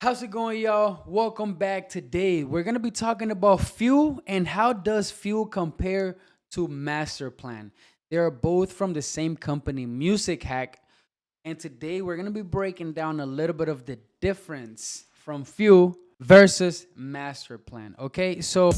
How's it going, y'all? Welcome back. Today we're gonna be talking about Fuel and how does Fuel compare to Master Plan. They are both from the same company, Music Hack, and today we're gonna be breaking down a little bit of the difference from Fuel versus Master Plan. Okay, so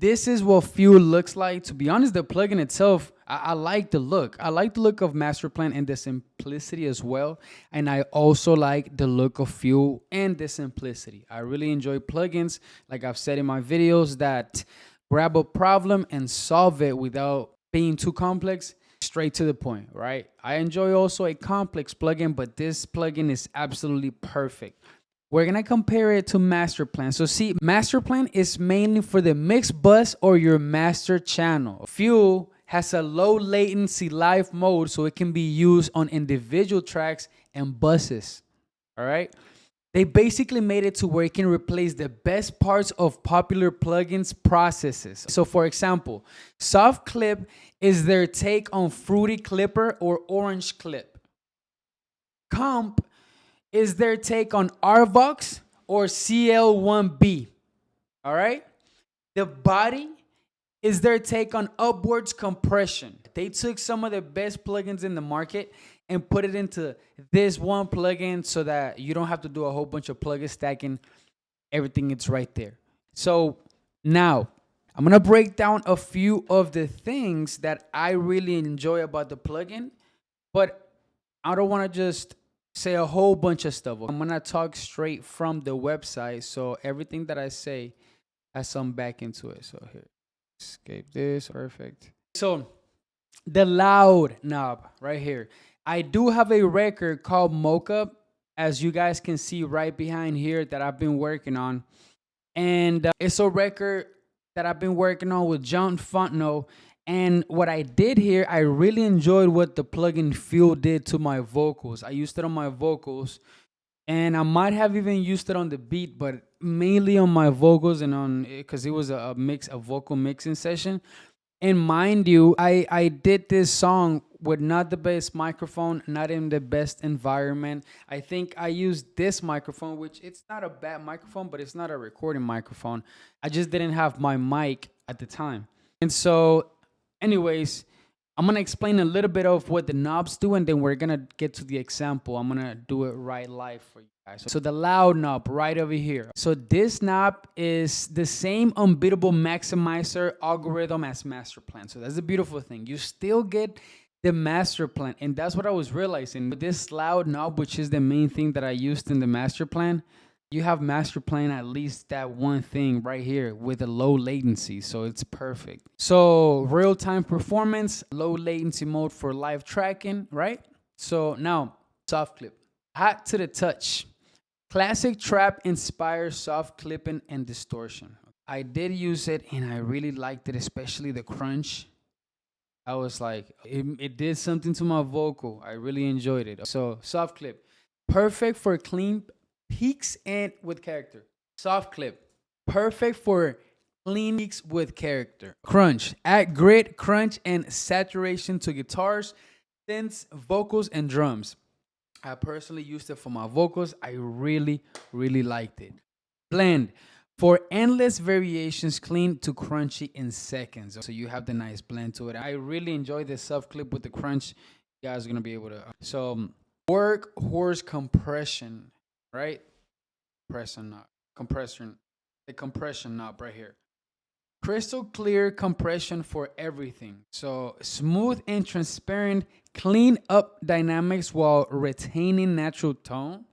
this is what Fuel looks like. To be honest, the plugin itself, I like the look. I like the look of Master Plan and the simplicity as well. And I also like the look of Fuel and the simplicity. I really enjoy plugins, like I've said in my videos, that grab a problem and solve it without being too complex, straight to the point, right? I enjoy also a complex plugin, but this plugin is absolutely perfect. We're gonna compare it to master plan. So see, master plan is mainly for the mix bus or your master channel. Fuel has a low latency live mode, so it can be used on individual tracks and buses. All right. They basically made it to where it can replace the best parts of popular plugins processes. So for example, Soft Clip is their take on Fruity Clipper or Orange Clip. Comp is their take on RVox or CL1B. All right. The Body is their take on upwards compression. They took some of the best plugins in the market and put it into this one plugin so that you don't have to do a whole bunch of plugin stacking. Everything is right there. So now I'm going to break down a few of the things that I really enjoy about the plugin, but I don't want to just say a whole bunch of stuff. I'm gonna talk straight from the website, so everything that I say has some back into it. So here, escape this, perfect. So the loud knob right here. I do have a record called Mocha, as you guys can see right behind here, that I've been working on, and it's a record that I've been working on with John Fontenot. And what I did here, I really enjoyed what the plugin Fuel did to my vocals. I used it on my vocals, and I might have even used it on the beat, but mainly on my vocals and on because it was a vocal mixing session. And mind you, I did this song with not the best microphone, not in the best environment. I think I used this microphone, which it's not a bad microphone, but it's not a recording microphone. I just didn't have my mic at the time. And so, anyways, I'm going to explain a little bit of what the knobs do, and then we're going to get to the example. I'm going to do it right live for you guys. So the loud knob right over here. So this knob is the same unbeatable maximizer algorithm as master plan. So that's the beautiful thing. You still get the master plan, and that's what I was realizing. With this loud knob, which is the main thing that I used in the master plan, you have master plan at least that one thing right here with a low latency, so it's perfect. So real-time performance, low latency mode for live tracking, right? So now soft clip, hot to the touch, classic trap inspired soft clipping and distortion. I did use it and I really liked it, especially the crunch. I was like, it did something to my vocal. I really enjoyed it. So soft clip, perfect for clean peaks and with character. Soft clip, perfect for clean peaks with character. Crunch, add grit, crunch, and saturation to guitars, synths, vocals, and drums. I personally used it for my vocals. I really, really liked it. Blend, for endless variations, clean to crunchy in seconds. So you have the nice blend to it. I really enjoy this soft clip with the crunch. You guys are gonna be able to. So workhorse compression, right? The compression knob right here. Crystal clear compression for everything. So smooth and transparent, clean up dynamics while retaining natural tone.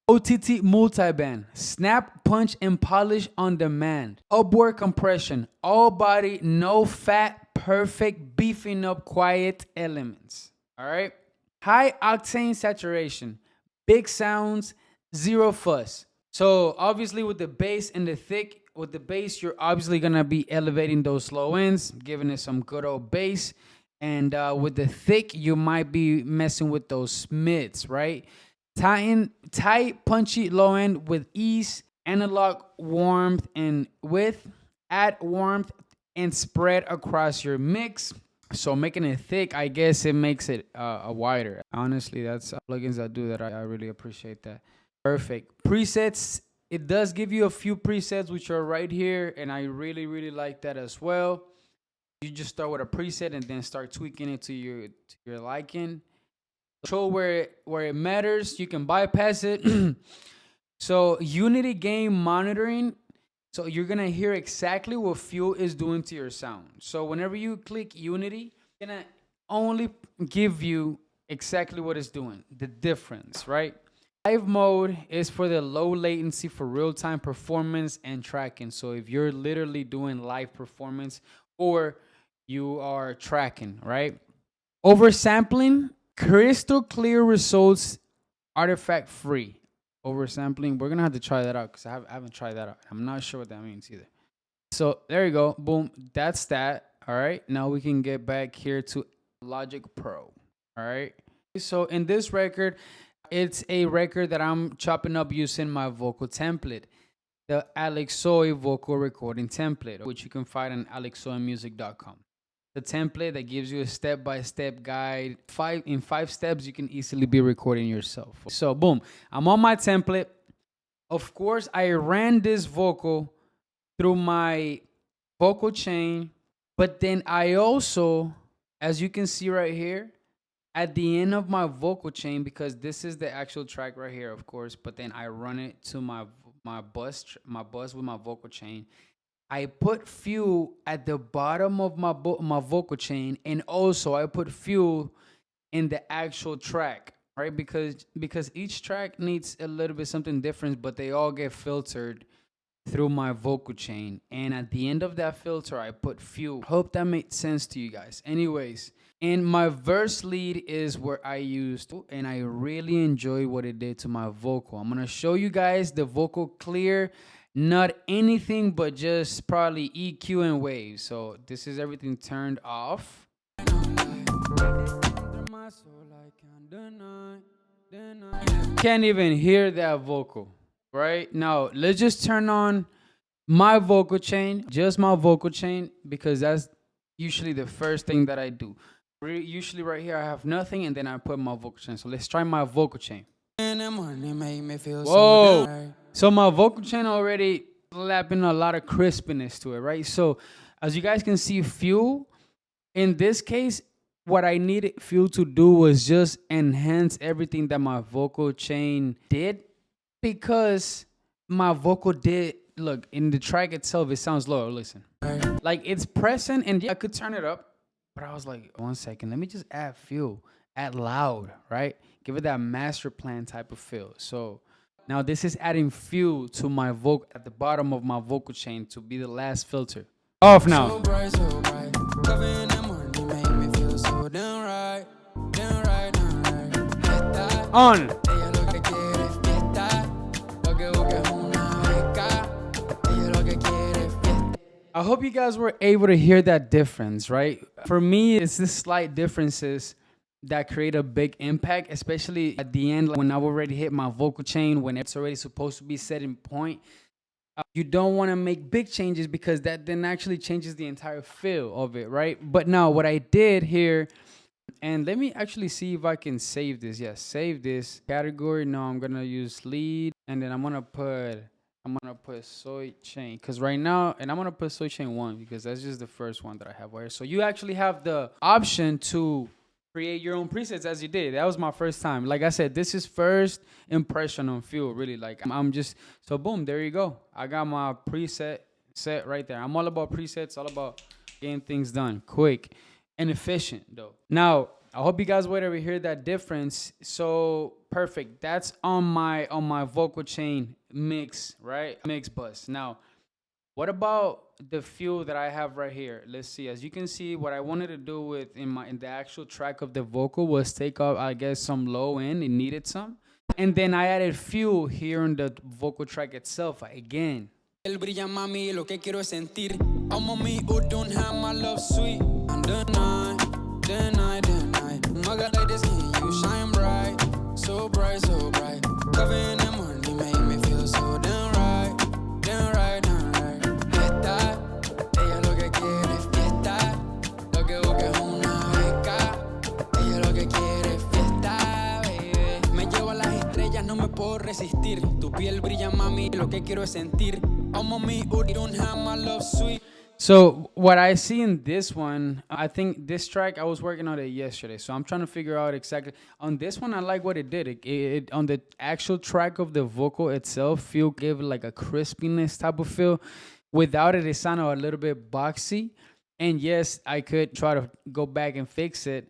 OTT Multi-band, snap, punch, and polish on demand. Upward compression, all body, no fat, perfect, beefing up quiet elements. All right. High octane saturation, big sounds, zero fuss. So obviously with the bass and the thick, with the bass, you're obviously gonna be elevating those low ends, giving it some good old bass. And with the thick, you might be messing with those mids, right? Tight, punchy low end with ease, analog warmth and width. Add warmth and spread across your mix. So making it thick, I guess it makes it wider. Honestly, that's plugins that do that. I really appreciate that. Perfect. Presets. It does give you a few presets which are right here, and I really, really like that as well. You just start with a preset and then start tweaking it to your liking. Control where it matters. You can bypass it. So unity gain monitoring. So you're gonna hear exactly what Fuel is doing to your sound. So whenever you click Unity, it's gonna only give you exactly what it's doing, the difference, right? Live mode is for the low latency for real-time performance and tracking. So if you're literally doing live performance or you are tracking, right? Oversampling, crystal clear results, artifact free. Oversampling, we're gonna have to try that out because I haven't tried that out. I'm not sure what that means either. So there you go. Boom. That's that. All right. Now we can get back here to Logic Pro. All right. So in this record, it's a record that I'm chopping up using my vocal template, the ALEXSOY vocal recording template, which you can find on alexsoymusic.com. The template that gives you a step-by-step guide. In five steps, you can easily be recording yourself. So boom, I'm on my template. Of course, I ran this vocal through my vocal chain, but then I also, as you can see right here, at the end of my vocal chain, because this is the actual track right here, of course, but then I run it to my bus with my vocal chain. I put Fuel at the bottom of my vocal chain, and also I put Fuel in the actual track, right? Because each track needs a little bit something different, but they all get filtered through my vocal chain. And at the end of that filter, I put Fuel. Hope that made sense to you guys. Anyways, and my verse lead is where I used, and I really enjoy what it did to my vocal. I'm gonna show you guys the vocal clear. Not anything but just probably EQ and waves. So this is everything turned off. Can't even hear that vocal, right? Now let's just turn on my vocal chain, just my vocal chain, because that's usually the first thing that I do. Usually right here I have nothing and then I put my vocal chain. So let's try my vocal chain. Whoa. So my vocal chain already slapping a lot of crispiness to it, right? So as you guys can see, Fuel, in this case, what I needed Fuel to do was just enhance everything that my vocal chain did, because my vocal did, look, in the track itself, it sounds lower. Listen. Like it's present, and I could turn it up, but I was like, 1 second, let me just add Fuel, add loud, right? Give it that master plan type of feel. So now this is adding Fuel to my vocal at the bottom of my vocal chain to be the last filter. Off now. So bright, so bright. On. I hope you guys were able to hear that difference, right? For me, it's the slight differences that create a big impact, especially at the end, like when I've already hit my vocal chain, when it's already supposed to be set in point. You don't want to make big changes because that then actually changes the entire feel of it, right? But now what I did here, and let me actually see if I can save this. Yes, save this category. No, I'm gonna use lead, and then I'm gonna put soy chain, because right now, and I'm gonna put soy chain 1 because that's just the first one that I have here. So you actually have the option to create your own presets as you did. That was my first time. Like I said, this is first impression on Fuel, really. Like I'm just, so boom, there you go. I got my preset set right there. I'm all about presets, all about getting things done quick and efficient though. Now, I hope you guys were able to hear that difference. So perfect. That's on my vocal chain mix, right? Mix bus. Now, what about the Fuel that I have right here? Let's see. As you can see, what I wanted to do with in the actual track of the vocal was take off, I guess, some low end. It needed some. And then I added Fuel here in the vocal track itself again. El brilla mami, lo que quiero sentir. I'm on me who don't have my love sweet. And the night. My God, like this, you shine bright. So bright, so bright. Covering the money make me feel so damn right. Damn right, damn right. Esta, ella lo que quiere. piel brilla, mami, lo que quiero es sentir. I'm on me, you don't have my love sweet. So what I see in this one, I think this track, I was working on it yesterday, so I'm trying to figure out exactly. On this one, I like what it did. It on the actual track of the vocal itself, feel gave like a crispiness type of feel. Without it, it sounded a little bit boxy. And yes, I could try to go back and fix it.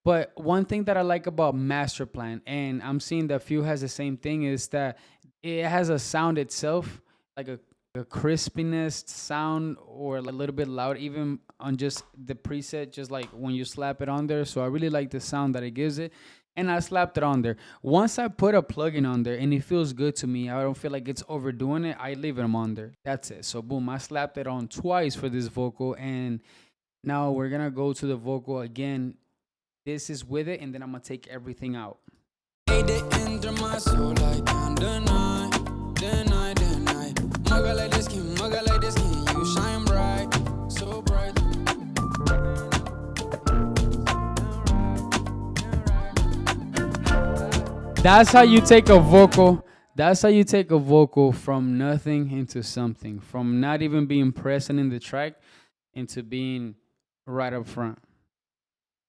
But one thing that I like about Master Plan, and I'm seeing that Few has the same thing, is that it has a sound itself, like a crispiness sound or a little bit loud, even on just the preset, just like when you slap it on there. So I really like the sound that it gives it. And I slapped it on there. Once I put a plugin on there and it feels good to me, I don't feel like it's overdoing it, I leave them on there. That's it. So boom, I slapped it on twice for this vocal. And now we're going to go to the vocal again. This is with it, and then I'm going to take everything out. That's how you take a vocal. That's how you take a vocal from nothing into something, from not even being present in the track into being right up front.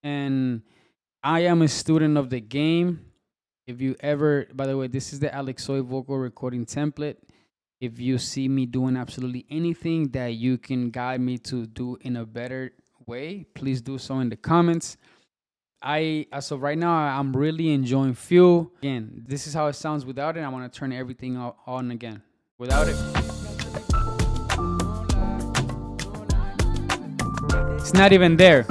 And I am a student of the game. If you ever, by the way, this is the ALEXSOY vocal recording template. If you see me doing absolutely anything that you can guide me to do in a better way, please do so in the comments. As of right now, I'm really enjoying Fuel. Again, this is how it sounds without it. I want to turn everything on again. Without it, it's not even there.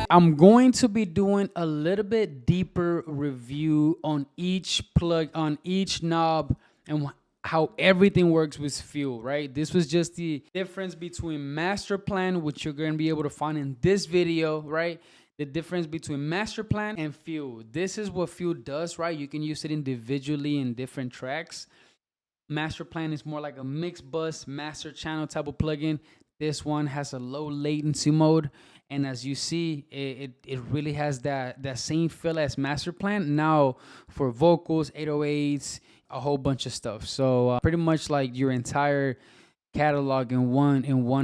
I'm going to be doing a little bit deeper review on each plug, on each knob, and how everything works with Fuel, right? This was just the difference between Master Plan, which you're going to be able to find in this video, right? The difference between Master Plan and Fuel. This is what Fuel does, right? You can use it individually in different tracks. Master Plan is more like a mix bus, master channel type of plugin. This one has a low latency mode. And as you see, it really has that same feel as Master Plan. Now for vocals, 808s, a whole bunch of stuff. So pretty much like your entire catalog in one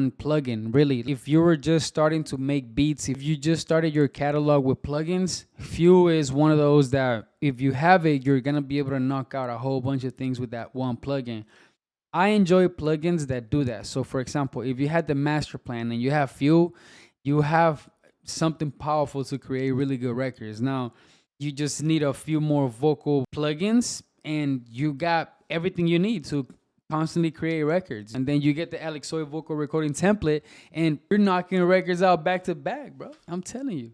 plugin. Really, if you were just starting to make beats, if you just started your catalog with plugins, Fuel is one of those that if you have it, you're gonna be able to knock out a whole bunch of things with that one plugin. I enjoy plugins that do that. So for example, if you had the Master Plan and you have Fuel, you have something powerful to create really good records. Now, you just need a few more vocal plugins and you got everything you need to constantly create records. And then you get the ALEXSOY vocal recording template and you're knocking records out back to back, bro. I'm telling you.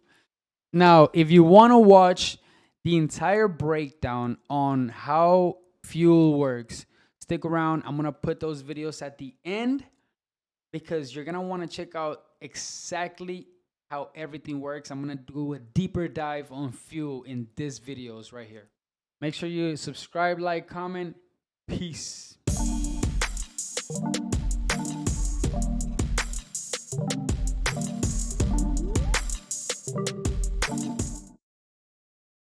Now, if you want to watch the entire breakdown on how Fuel works, stick around. I'm going to put those videos at the end because you're going to want to check out exactly how everything works. I'm going to do a deeper dive on Fuel in this videos right here. Make sure you subscribe, like, comment. Peace.